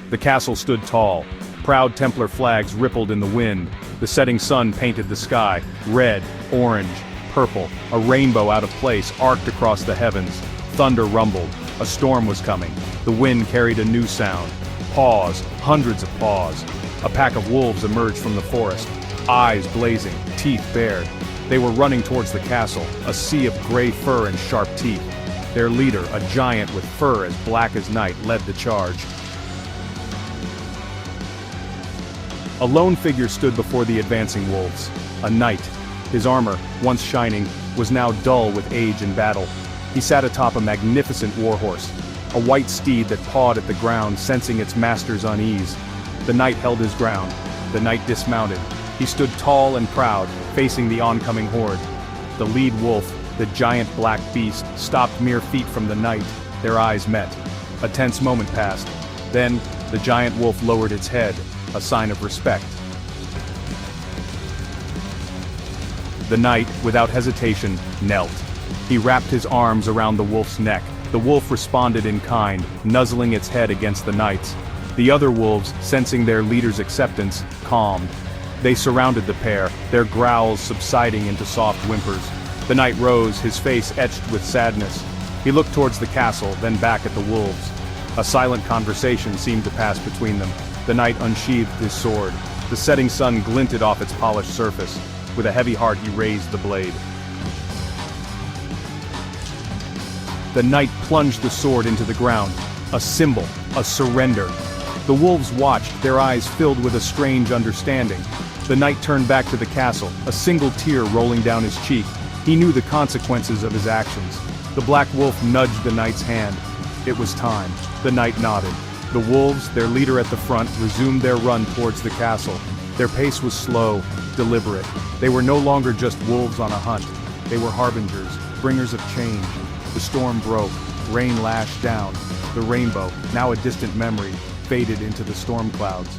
The castle stood tall. Proud Templar flags rippled in the wind. The setting sun painted the sky, red, orange, purple. A rainbow out of place arced across the heavens. Thunder rumbled. A storm was coming. The wind carried a new sound. Paws, hundreds of paws. A pack of wolves emerged from the forest, eyes blazing, teeth bared. They were running towards the castle, a sea of gray fur and sharp teeth. Their leader, a giant with fur as black as night, led the charge. A lone figure stood before the advancing wolves. A knight. His armor, once shining, was now dull with age and battle. He sat atop a magnificent warhorse, a white steed that pawed at the ground, sensing its master's unease. The knight held his ground. The knight dismounted. He stood tall and proud, facing the oncoming horde. The lead wolf, the giant black beast, stopped mere feet from the knight. Their eyes met. A tense moment passed. Then, the giant wolf lowered its head, a sign of respect. The knight, without hesitation, knelt. He wrapped his arms around the wolf's neck. The wolf responded in kind, nuzzling its head against the knight's. The other wolves, sensing their leader's acceptance, calmed. They surrounded the pair, their growls subsiding into soft whimpers. The knight rose, his face etched with sadness. He looked towards the castle, then back at the wolves. A silent conversation seemed to pass between them. The knight unsheathed his sword. The setting sun glinted off its polished surface. With a heavy heart he raised the blade. The knight plunged the sword into the ground. A symbol, a surrender. The wolves watched, their eyes filled with a strange understanding. The knight turned back to the castle, a single tear rolling down his cheek. He knew the consequences of his actions. The black wolf nudged the knight's hand. It was time. The knight nodded. The wolves, their leader at the front, resumed their run towards the castle. Their pace was slow, deliberate. They were no longer just wolves on a hunt. They were harbingers, bringers of change. The storm broke. Rain lashed down. The rainbow, now a distant memory, faded into the storm clouds.